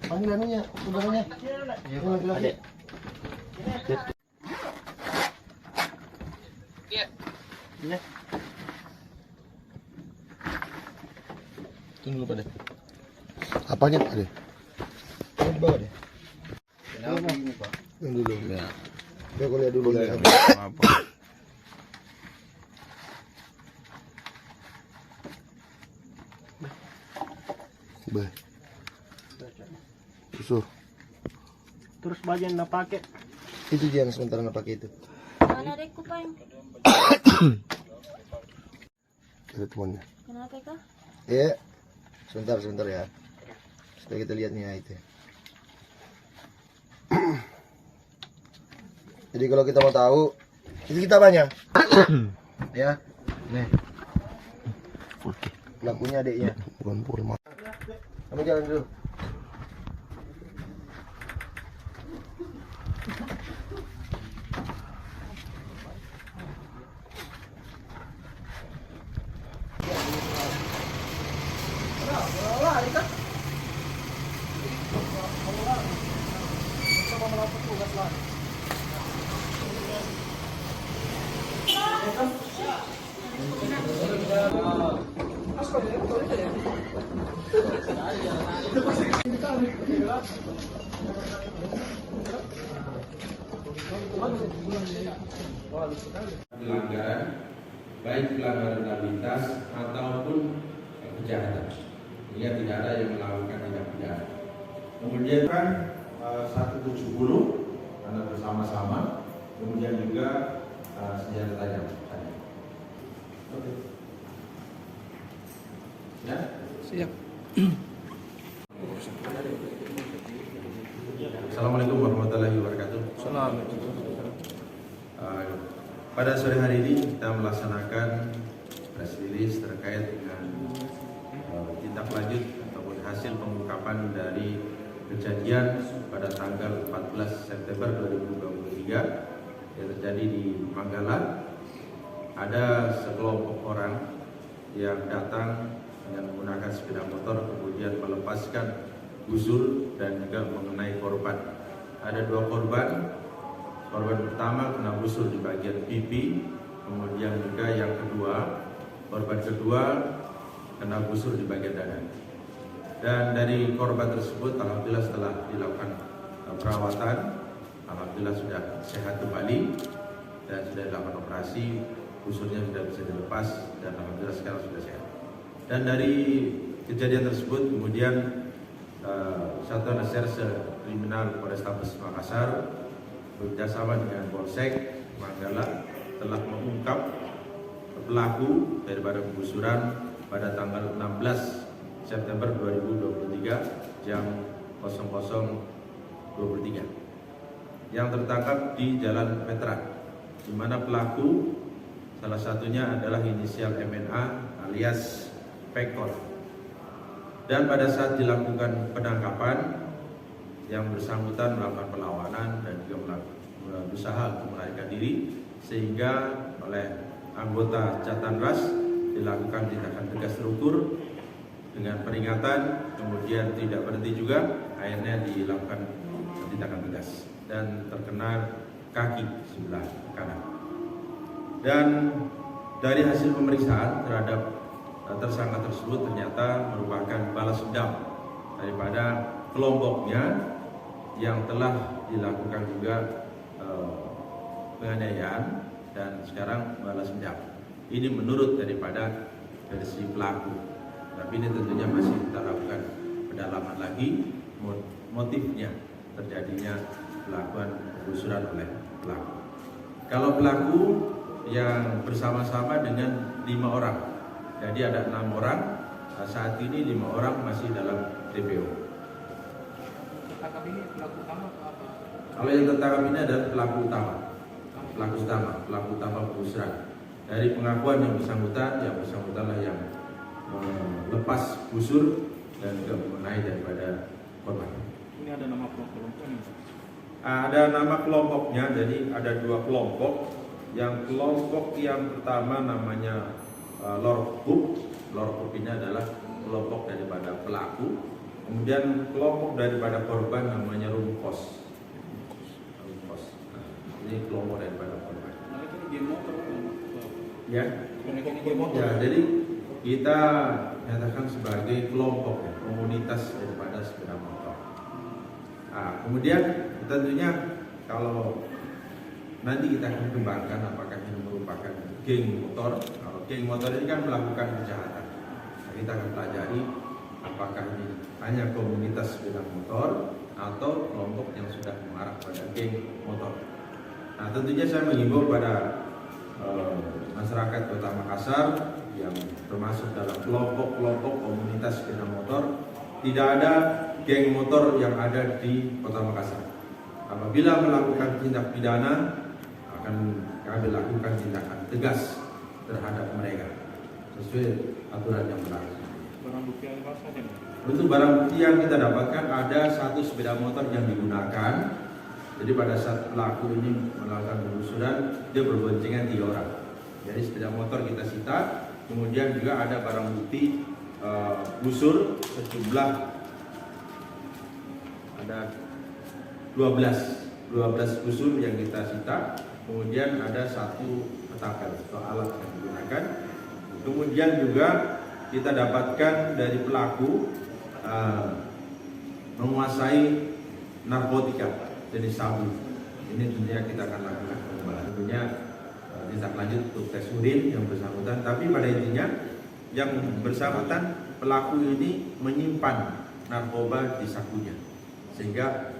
Panggil anunya, saudaranya. Yang laki-laki. Iya. Tunggu pada. Apanya Pak deh? Yang di bawah deh. Kenapa ini Pak? Yang dulu ya. Dia kuliah dulu ya. Apa? Bah. Usur. Terus baju yang nak pakai? Itu dia yang sementara nak pakai itu. Mana adekku Pak? Ada temannya. Kenapa kah? Iya. Sebentar ya. Supaya kita lihat nih itu. Jadi kalau kita mau tahu, itu kita banyak. Ya. Nih. Pelakunya adiknya. Bukan pul. Kamu jalan dulu. Pelanggaran, baik pelanggaran lalu lintas ataupun kejahatan, hingga tidak ada yang melakukan tindak pidana. Kemudian kan 170 karena bersama-sama, kemudian juga senjata tajam. Oke. Ya? Siap. Assalamualaikum warahmatullahi wabarakatuh. Pada sore hari ini kita melaksanakan press release terkait dengan tindak lanjut ataupun hasil pengungkapan dari kejadian pada tanggal 14 September 2023 yang terjadi di Manggala. Ada sekelompok orang yang datang dengan menggunakan sepeda motor, kemudian melepaskan busur dan juga mengenai korban. Ada dua korban. Korban pertama kena busur di bagian pipi, kemudian juga yang kedua, korban kedua kena busur di bagian dada. Dan dari korban tersebut alhamdulillah setelah dilakukan perawatan, alhamdulillah sudah sehat kembali dan sudah dilakukan operasi, busurnya sudah bisa dilepas dan alhamdulillah sekarang sudah sehat. Dan dari kejadian tersebut kemudian Satuan Reserse Kriminal Polrestabes Makassar bekerjasama dengan Polsek Manggala telah mengungkap pelaku daripada penggusuran pada tanggal 16 September 2023 jam 00.23 yang tertangkap di Jalan Veteran, di mana pelaku salah satunya adalah inisial MNA alias Pekor. Dan pada saat dilakukan penangkapan, yang bersangkutan melakukan perlawanan dan juga berusaha untuk melarikan diri, sehingga oleh anggota Jatanras dilakukan tindakan tegas terukur dengan peringatan, kemudian tidak berhenti juga, akhirnya dilakukan tindakan tegas dan terkena kaki sebelah kanan. Dan dari hasil pemeriksaan terhadap tersangka tersebut ternyata merupakan balas dendam daripada kelompoknya yang telah dilakukan juga penganiayaan dan sekarang balas dendam. Ini menurut daripada versi pelaku. Tapi ini tentunya masih kita lakukan pendalaman lagi motifnya terjadinya pelakuan penggusuran oleh pelaku. Kalau pelaku yang bersama-sama dengan 5 orang, jadi ada 6 orang. Saat ini 5 orang masih dalam DPO. Tertangkap ini pelaku utama apa? Kalau yang tertangkap ini adalah pelaku utama penggusuran. Dari pengakuan yang bersangkutanlah yang melepas busur dan juga mengenai daripada korban. Ini ada nama kelompoknya? Ada nama kelompoknya, jadi ada 2 kelompok. Yang kelompok yang pertama namanya Lorkup. Lorkup ini adalah kelompok daripada pelaku. Kemudian kelompok daripada korban namanya Rumkos. Nah, ini kelompok daripada korban. Ya, jadi kita nyatakan sebagai kelompok ya, komunitas daripada sepeda motor. Nah, kemudian tentunya kalau nanti kita akan kembangkan apakah ini merupakan geng motor. Kalau geng motor ini kan melakukan kejahatan. Nah, kita akan pelajari apakah ini hanya komunitas sepeda motor atau kelompok yang sudah mengarah pada geng motor. Nah, tentunya saya mengimbau pada masyarakat Kota Makassar yang termasuk dalam kelompok-kelompok komunitas sepeda motor, tidak ada geng motor yang ada di Kota Makassar. Apabila melakukan tindak pidana, akan kami lakukan tindakan tegas terhadap mereka sesuai aturan yang berlaku. Barang bukti apa saja? Untuk barang bukti yang kita dapatkan ada 1 sepeda motor yang digunakan. Jadi pada saat pelaku ini melakukan penelusuran, dia berboncengan 3 orang. Jadi sepeda motor kita sita, kemudian juga ada barang bukti busur sejumlah ada 12 busur yang kita sita. Kemudian ada 1 petaka atau alat yang digunakan. Kemudian juga kita dapatkan dari pelaku menguasai narkotika jenis sabu. Ini tentunya kita akan lakukan pengembangan. Tentunya tindak lanjut untuk tes urin yang bersangkutan. Tapi pada intinya yang bersangkutan pelaku ini menyimpan narkoba di sakunya, sehingga